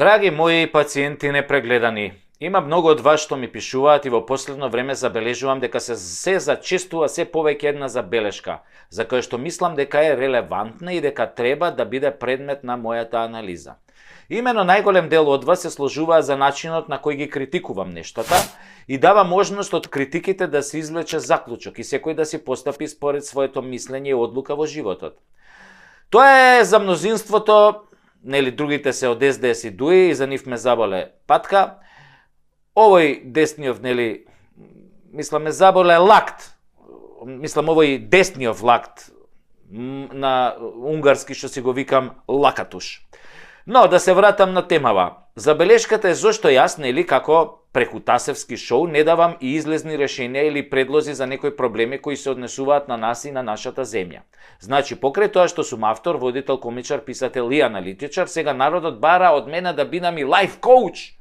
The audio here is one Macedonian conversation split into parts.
Драги мои пациенти непрегледани, има многу од вас што ми пишуваат и во последно време забележувам дека се зачестува се повеќе една забелешка, за која што мислам дека е релевантна и дека треба да биде предмет на мојата анализа. Имено најголем дел од вас се сложуваат за начинот на кој ги критикувам нештата и дава можност од критиките да се извлече заклучок и секој да си постапи според своето мислење и одлука во животот. Тоа е за мнозинството, нели другите се од СДС и ДУИ и за нив ме заболе патка. Овој десниот, нели, мислам ме заболе лакт. Мислам овој десниот лакт на унгарски што си го викам лакатуш. Но да се вратам на темава. Забелешката е зошто јас, нели, како преку Тасевски шоу не давам и излезни решенија или предлози за некои проблеми кои се однесуваат на нас и на нашата земја. Значи, покрај тоа што сум автор, водител, комичар, писател и аналитичар, сега народот бара од мене да бидам и лайф коуч.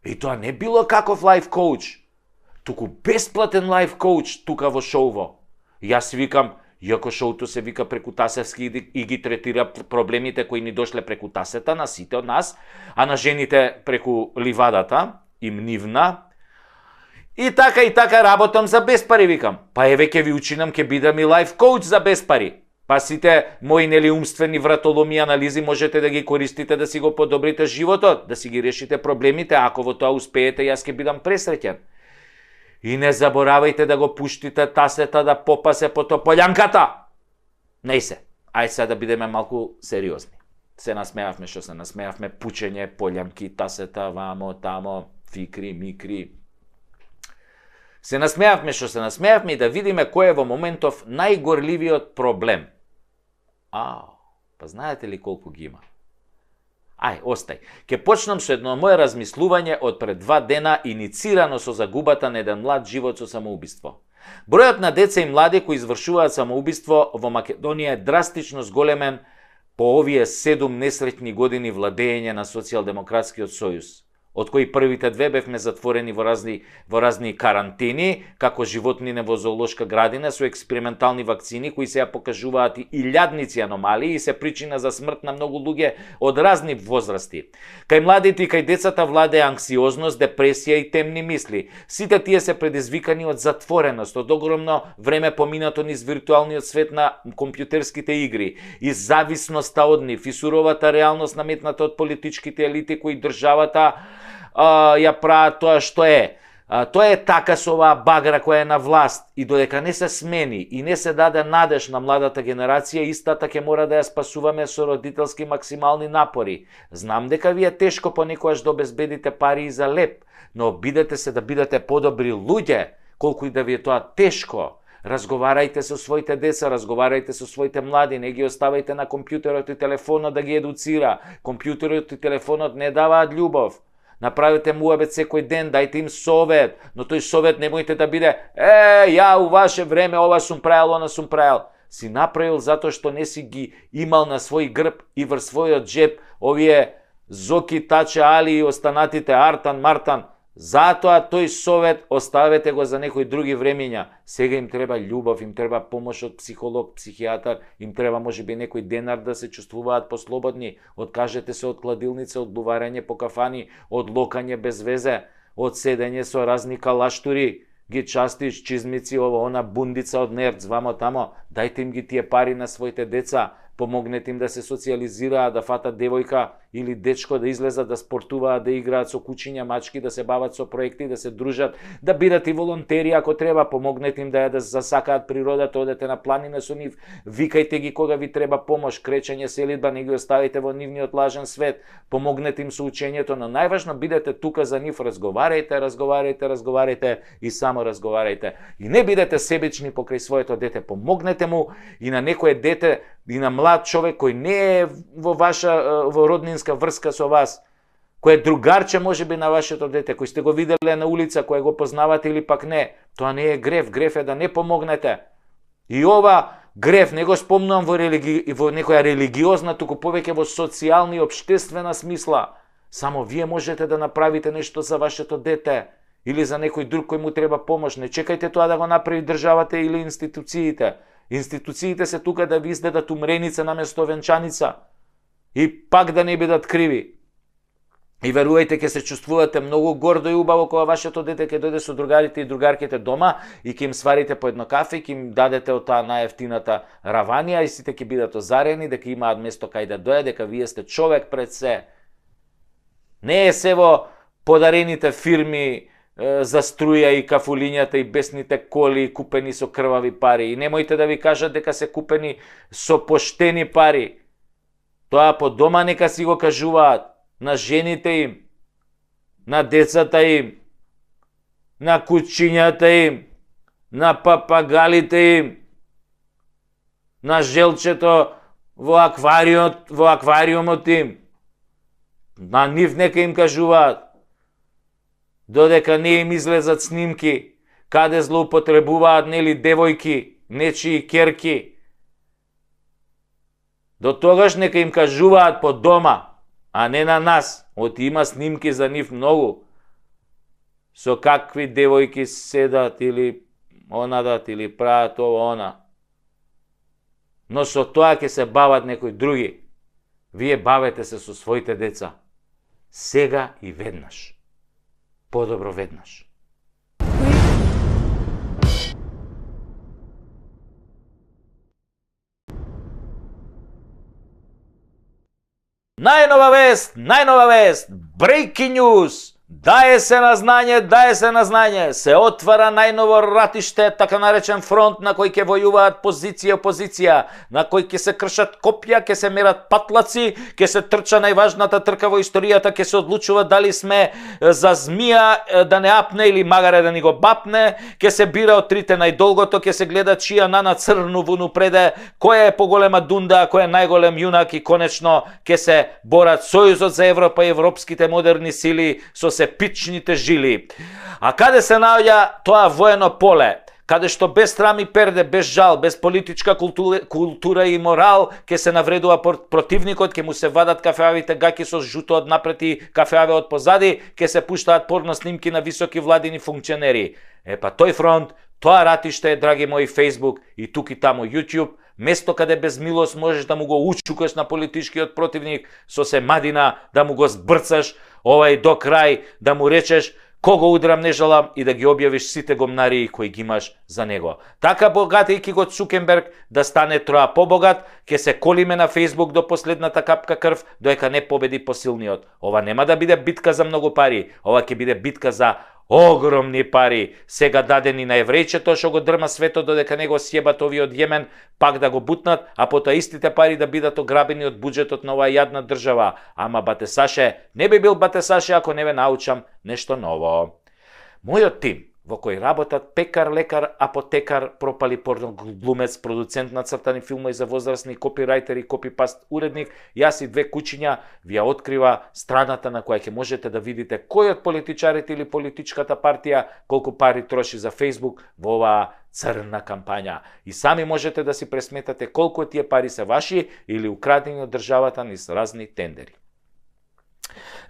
И тоа не било каков лайф коуч, туку бесплатен лайф коуч тука во шоуво. Јас викам, иако шоуто се вика преку Тасевски и ги третира проблемите кои ни дошле преку тасета на сите од нас, а на жените преку ливадата, им нивна. И така работам за без пари, викам. Па еве ќе ви учинам, ќе бидам и лайф коуч за без пари. Па сите мои нели умствени вратоломи анализи можете да ги користите да си го подобрите животот, да си ги решите проблемите, ако во тоа успеете, јас ќе бидам пресреќен. И не заборавајте да го пуштите тасета да попасе по тополјанката. Не се. Ај сега да бидеме малку сериозни. Се насмеавме што се насмеавме, пучење, полјамки, тасета, вамо, тамо, фикри, микри. Се насмеавме што се насмеавме и да видиме кој е во моментов најгорливиот проблем. Па знаете ли колку ги има? Ај, остај. Ке почнам со едно моје размислување од пред 2 дена иницирано со загубата на еден млад живот со самоубиство. Бројот на деца и млади кои извршуваат самоубиство во Македонија е драстично зголемен по овие 7 несреќни години владење на Социјалдемократскиот сојуз, од кои првите 2 бевме затворени во разни карантини, како животнине во зоолошка градина со експериментални вакцини кои се покажуваат илјадници аномалии и се причина за смрт на многу луѓе од разни возрасти. Кај младите и кај децата владее анксиозност, депресија и темни мисли. Сите тие се предизвикани од затвореност, од огромно време поминато низ виртуалниот свет на компјутерските игри, и зависноста од нив, и суровата реалност наметната од политичките елити кои државата ја прават тоа што е. Тоа е така со оваа багра која е на власт и додека не се смени и не се даде надеж на младата генерација, истата ќе мора да ја спасуваме со родителски максимални напори. Знам дека ви е тешко понекогаш да обезбедите пари и за леп, но обидете се да бидете подобри луѓе, колку и да ви е тоа тешко. Разговарајте со своите деца, разговарајте со своите млади, не ги оставајте на компјутерот и телефонот да ги едуцира. Компјутерот и телефонот не даваат љубов. Направете муабет секој ден, дајте им совет, но тој совет немојте да биде ја у ваше време ова сум правил, она сум правил. Си направил затоа што не си ги имал на свој грб и врз својот джеб овие Зоки, Таче, Али и останатите Артан, Мартан. Затоа тој совет оставете го за некои други времиња. Сега им треба љубов, им треба помош од психолог, психијатар, им треба можеби некој денар да се чувствуваат послободни. Откажете се од кладилница, од буварење по кафани, од локање без везе, од седење со разни калаштури, ги частиш, чизмици, она бундица од нерц, вамо тамо. Дајте им ги тие пари на своите деца, помогнете им да се социјализираат, да фатат девојка или дечко, да излезат, да спортуваат, да играат со кучиња, мачки, да се бават со проекти, да се дружат, да бидат и волонтери ако треба, помогнете им да засакаат природата, одете на планина со нив, викајте ги кога ви треба помош, кречење, селидба, не ги оставите во нивниот лажен свет, помогнете им со учењето, но најважно бидете тука за нив, разговарајте и само разговарајте. И не бидете себични покрај своето дете, помогнете му и на некое дете, и на млад човек кој не е во роднинска врска со вас, кој е другарче можеби на вашето дете, кој сте го виделе на улица, кој го познавате или пак не, тоа не е грев, грев е да не помогнете. И ова грев не го спомнувам во некоја религиозна, туку повеќе во социјална и општествена смисла. Само вие можете да направите нешто за вашето дете или за некој друг кој му треба помош. Не чекајте тоа да го направи државата или институциите. Институциите се тука да ви издадат умреница наместо венчаница и пак да не бидат криви. И верувајте, ќе се чувствувате многу гордо и убаво кога вашето дете ќе дојде со другарите и другарките дома и ќе им сварите по едно кафе, ќе им дадете од таа најефтината раванија и сите ќе бидат озарени дека имаат место кај да дојде, дека вие сте човек пред се. Не е се во подарените фирми за струја и кафулињата и бесните коли купени со крвави пари. И немојте да ви кажат дека се купени со поштени пари. Тоа по дома нека си го кажуваат на жените им, на децата им, на кучињата им, на папагалите им, на желчето во аквариумот им. На нив нека им кажуваат, додека не им излезат снимки, каде злоупотребуваат нели девојки, нечии керки. До тогаш нека им кажуваат по дома, а не на нас. Оти има снимки за нив многу. Со какви девојки седат или онадат или прават ова она. Но со тоа ќе се бават некои други. Вие бавете се со своите деца. Сега и веднаш. Подобро веднаш. Најнова вест, breaking news. Дае се на знање, се отвара најново ратиште, така наречен фронт на кој ќе војуваат позиција и опозиција, на кој ќе се кршат копја, ќе се мерат патлаци, ќе се трча најважната трка во историјата, ќе се одлучува дали сме за змија да не апне или магаре да ни го бапне, ќе се бира од трите најдолгото, ќе се гледа чија нана црну вуну преде, која е поголема дунда, кој е најголем јунак и конечно ќе се борат Сојузот за Европа и европските модерни сили со се пичните жили. А каде се наоѓа тоа воено поле? Каде што без срам и перде, без жал, без политичка култура и морал, ќе се навредува противникот, ќе му се вадат кафеавите гаки со жуто од напред и кафеаве од позади, ќе се пуштаат порно снимки на високи владини функционери. Па тој фронт, тоа ратиште, драги мои Facebook и тук и таму YouTube, место каде без милост можеш да му го учукаш на политичкиот противник, со се мадина да му го збрцаш, овај до крај, да му речеш кого удрам не жалам и да ги објавиш сите гомнари кои ги имаш за него. Така богатејќи го Цукерберг да стане троа побогат, ќе се колиме на Facebook до последната капка крв, доека не победи посилниот. Ова нема да биде битка за многу пари, ова ќе биде битка за огромни пари, сега дадени на еврејчето што го дрма светот додека не го сјебат ови од Јемен, пак да го бутнат, а потоа истите пари да бидат ограбени од буџетот на оваа јадна држава. Ама Батесаше не би бил Батесаше ако не ве научам нешто ново. Мојот тим, во кој работат пекар, лекар, апотекар, пропали порноглумец, продуцент на цртани филмови за возрастни, копирајтер и копипаст уредник, јас и две кучиња, ви ја открива страната на која ќе можете да видите кој од политичарите или политичката партија колку пари троши за Facebook во оваа црна кампања. И сами можете да си пресметате колку од тие пари се ваши или украдени од државата низ разни тендери.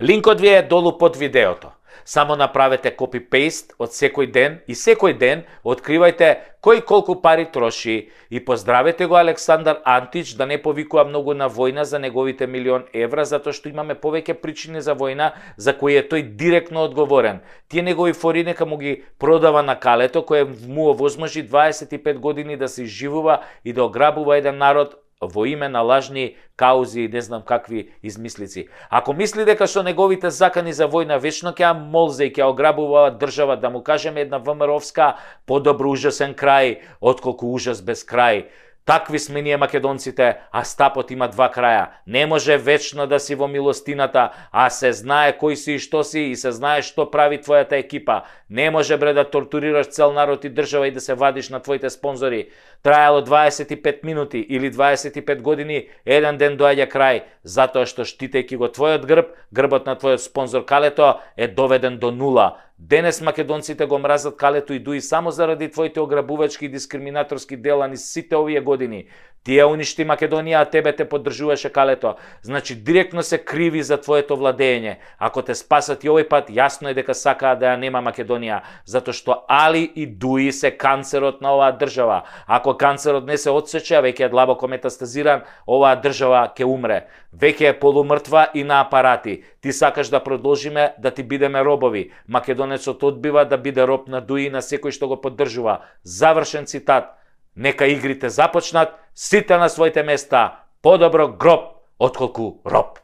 Линкот ви е долу под видеото. Само направете копи-пейст од секој ден и секој ден откривајте кој колку пари троши и поздравете го Александар Антич да не повикува многу на војна за неговите €1.000.000, затоа што имаме повеќе причини за војна за кои е тој директно одговорен. Тие негови фори нека му ги продава на калето кој му овозможи 25 години да се изживува и да ограбува еден народ во име на лажни каузи и не знам какви измислици. Ако мисли дека со неговите закани за војна вечно ќе молзе и ќе ограбува држава, да му кажеме една ВМРО-вска подобро ужасен крај, отколку ужас без крај. Такви сме ние македонците, а стапот има два краја. Не може вечно да си во милостината, а се знае кој си и што си и се знае што прави твојата екипа. Не може бре да тортурираш цел народ и држава и да се вадиш на твоите спонзори. Трајало 25 минути или 25 години, еден ден доаѓа крај, затоа што штитејќи го твојот грб, грбот на твојот спонзор калето е доведен до нула. Денес македонците го мразат Калето и Дуи само заради твоите ограбувачки и дискриминаторски дела низ сите овие години. Тие уништи Македонија, а тебе те поддржуваше Калето. Значи директно се криви за твоето владење. Ако те спасат и овој пат, јасно е дека сакаат да ја нема Македонија, затоа што Али и Дуи се канцерот на оваа држава. Ако канцерот не се отсече, веќе е длабоко метастазиран, оваа држава ќе умре. Веќе е полумртва и на апарати. Ти сакаш да продолжиме да ти бидеме робови. Македонецот одбива да биде роб на Дуи и на секој што го поддржува. Завршен цитат. Нека игрите започнат, сите на своите места. Подобро гроб отколку роб.